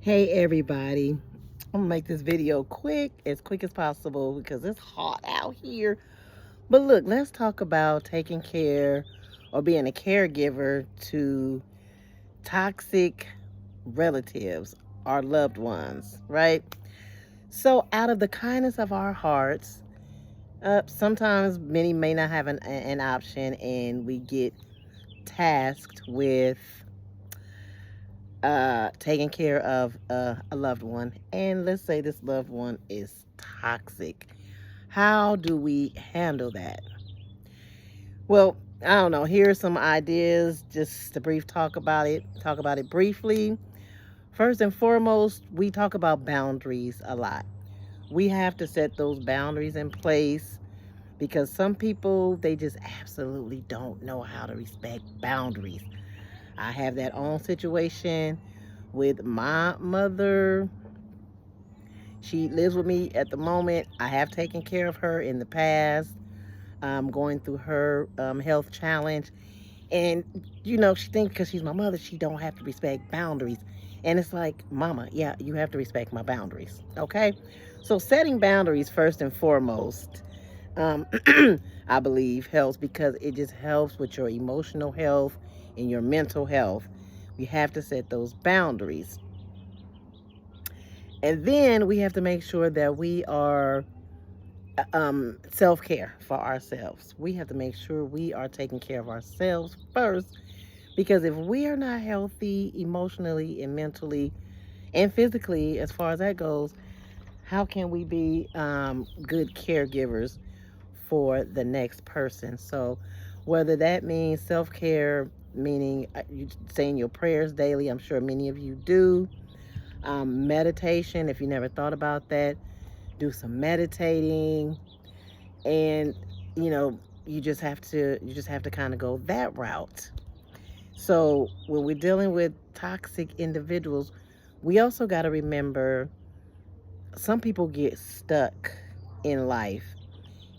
Hey everybody, I'm gonna make this video as quick as possible because it's hot out here. But look, let's talk about taking care or being a caregiver to toxic relatives, our loved ones, right? So, out of the kindness of our hearts, sometimes many may not have an option, and we get tasked with taking care of a loved one, and let's say this loved one is toxic. How do we handle that? Well, I don't know. Here are some ideas, just a brief talk about it briefly. First and foremost, we talk about boundaries a lot. We have to set those boundaries in place because some people, they just absolutely don't know how to respect boundaries. I have that own situation with my mother. She lives with me at the moment. I have taken care of her in the past, going through her health challenge. And, she thinks because she's my mother, she don't have to respect boundaries. And it's like, mama, yeah, you have to respect my boundaries. Okay? So setting boundaries first and foremost, um, I believe helps because it just helps with your emotional health and your mental health. We have to set those boundaries. And then we have to make sure that we are self-care for ourselves. We have to make sure we are taking care of ourselves first because if we are not healthy emotionally and mentally and physically, as far as that goes, how can we be good caregivers for the next person? So, whether that means self-care, meaning you saying your prayers daily, I'm sure many of you do. Meditation, if you never thought about that, do some meditating, and you know you just have to kind of go that route. So when we're dealing with toxic individuals, we also got to remember some people get stuck in life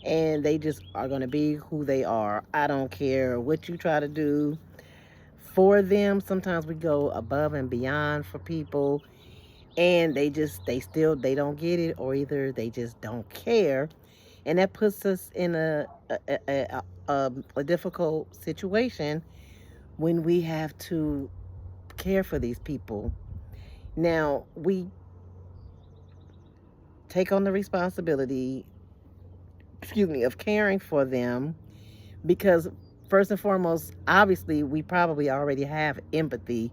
and they just are going to be who they are. I don't care what you try to do for them. Sometimes we go above and beyond for people and they don't get it, or either they just don't care, and that puts us in a difficult situation when we have to care for these people. Now we take on the responsibility, excuse me, of caring for them because first and foremost, obviously we probably already have empathy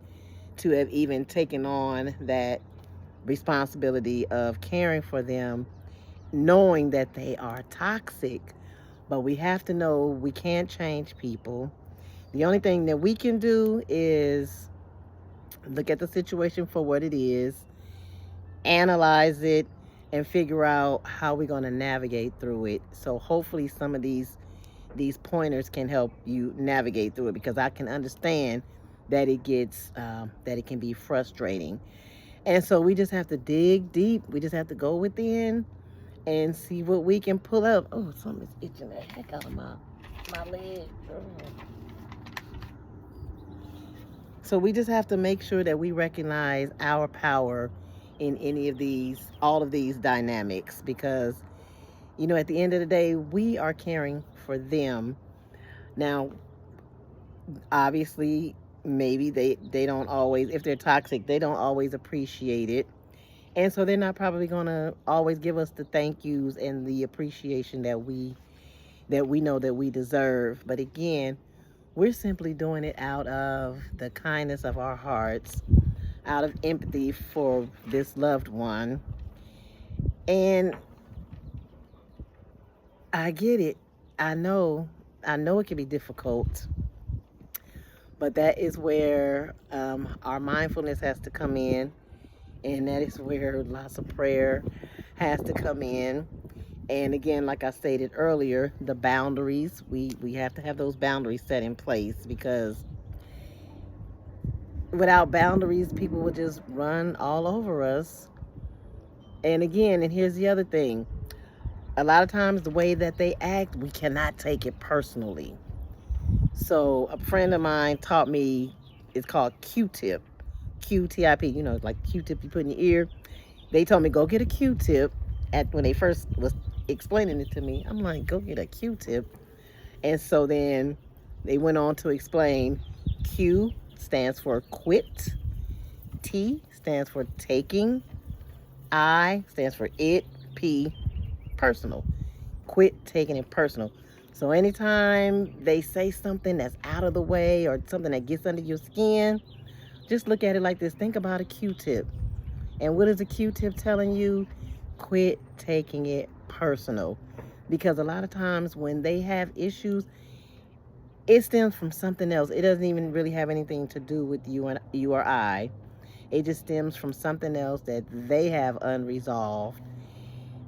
to have even taken on that responsibility of caring for them, knowing that they are toxic. But we have to know we can't change people. The only thing that we can do is look at the situation for what it is, analyze it, and figure out how we're going to navigate through it. So hopefully some of these pointers can help you navigate through it because I can understand that it can be frustrating. And so we just have to dig deep. We just have to go within and see what we can pull up. Oh, something's itching the heck out of my leg. Oh. So we just have to make sure that we recognize our power in all of these dynamics, because at the end of the day, we are caring for them. Now, obviously, maybe they don't always, if they're toxic, they don't always appreciate it. And so they're not probably going to always give us the thank yous and the appreciation that we know that we deserve. But again, we're simply doing it out of the kindness of our hearts, out of empathy for this loved one. And I get it. I know. I know it can be difficult, but that is where our mindfulness has to come in, and that is where lots of prayer has to come in. And again, like I stated earlier, the boundaries, we have to have those boundaries set in place because without boundaries, people will just run all over us. And again, and here's the other thing, a lot of times the way that they act, we cannot take it personally. So a friend of mine taught me, it's called Q-tip. Q-tip, you know, like Q-tip you put in your ear. They told me go get a Q-tip at when they first was explaining it to me. I'm like, go get a Q-tip. And so then they went on to explain Q stands for quit, T stands for taking, I stands for it, P, personal. Quit taking it personal. So anytime they say something that's out of the way or something that gets under your skin, just look at it like this. Think about a Q-tip. And what is a Q-tip telling you? Quit taking it personal. Because a lot of times when they have issues, it stems from something else. It doesn't even really have anything to do with you or I. It just stems from something else that they have unresolved.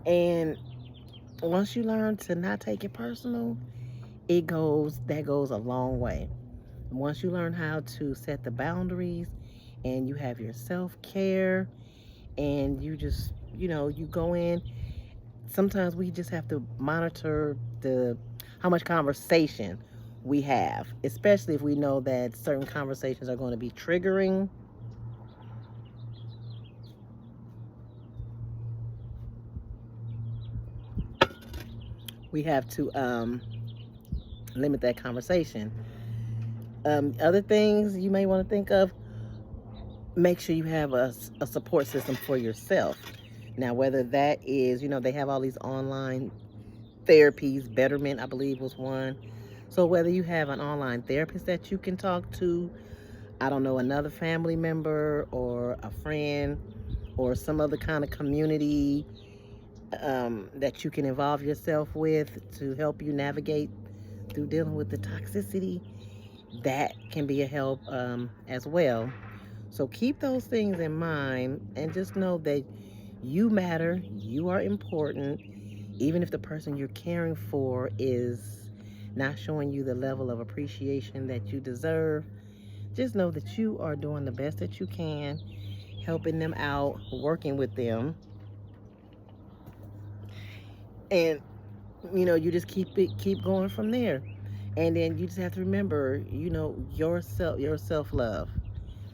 And once you learn to not take it personal, that goes a long way. Once you learn how to set the boundaries and you have your self-care and you just, you go in, sometimes we just have to monitor the how much conversation we have, especially if we know that certain conversations are going to be triggering. We have to limit that conversation. Other things you may want to think of, make sure you have a support system for yourself. Now, whether that is, they have all these online therapies, Betterment, I believe, was one. So whether you have an online therapist that you can talk to, I don't know, another family member or a friend or some other kind of community that you can involve yourself with to help you navigate through dealing with the toxicity, that can be a help as well. So keep those things in mind and just know that you matter, you are important, even if the person you're caring for is not showing you the level of appreciation that you deserve. Just know that you are doing the best that you can, helping them out, working with them. And you just keep going from there. And then you just have to remember, your self-love.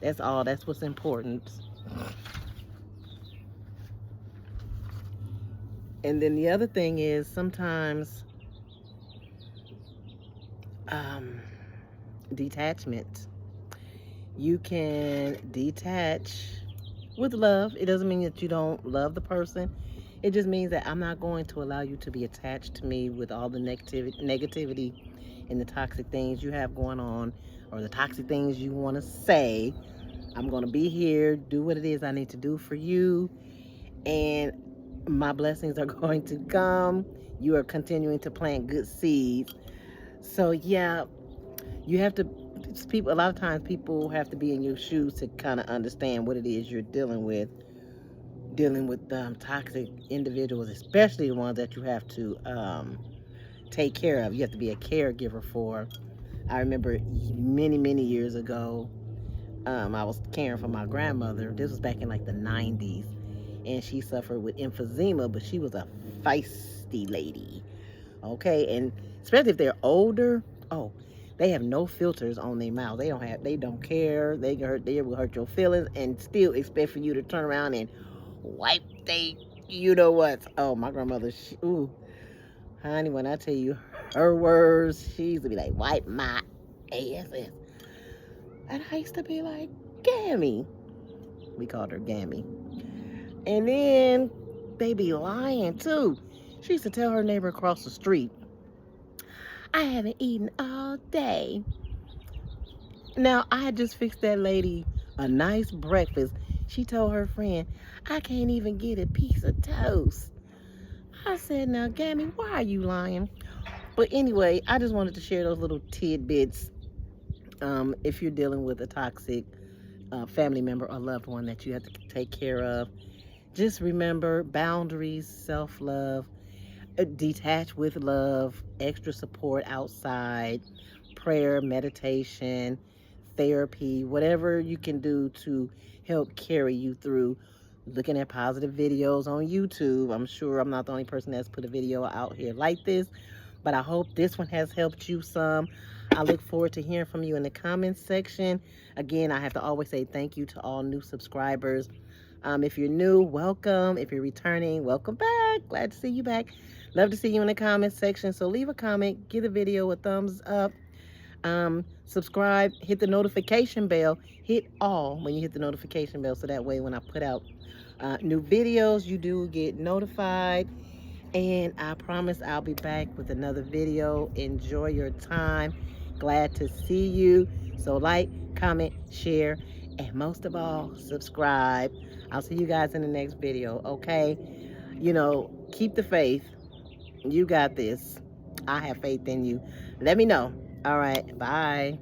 That's all. That's what's important. And then the other thing is sometimes um, detachment. You can detach with love. It doesn't mean that you don't love the person. It just means that I'm not going to allow you to be attached to me with all the negativity and the toxic things you have going on or the toxic things you want to say. I'm going to be here, do what it is I need to do for you, and my blessings are going to come. You are continuing to plant good seeds. So, yeah, you have to, a lot of times people have to be in your shoes to kind of understand what it is you're dealing with toxic individuals, especially the ones that you have to take care of. You have to be a caregiver for. I remember many years ago, I was caring for my grandmother. This was back in like the 90s, and she suffered with emphysema, but she was a feisty lady. Okay, and especially if they're older, oh, they have no filters on their mouth. They don't care. They will hurt your feelings, and still expect for you to turn around and wipe they, you know what? Oh, my grandmother, ooh, honey, when I tell you her words, she used to be like, wipe my ass. And I used to be like, Gammy. We called her Gammy. And then they be lying too. She used to tell her neighbor across the street, I haven't eaten all day. Now, I had just fixed that lady a nice breakfast. She told her friend, I can't even get a piece of toast. I said, now, Gammy, why are you lying? But anyway, I just wanted to share those little tidbits. If you're dealing with a toxic family member or loved one that you have to take care of, just remember boundaries, self-love, detach with love, extra support outside, prayer, meditation, therapy, whatever you can do to help carry you through. Looking at positive videos on YouTube. I'm sure I'm not the only person that's put a video out here like this, but I hope this one has helped you some. I look forward to hearing from you in the comments section. Again, I have to always say thank you to all new subscribers. If you're new, welcome. If you're returning, welcome back. Glad to see you back. Love to see you in the comments section. So leave a comment, give the video a thumbs up. Subscribe, hit the notification bell, hit all when you hit the notification bell, so that way when I put out new videos, you do get notified. And I promise I'll be back with another video. Enjoy your time. Glad to see you. So like, comment, share, and most of all, subscribe. I'll see you guys in the next video, okay? You know, keep the faith. You got this. I have faith in you. Let me know. All right, bye.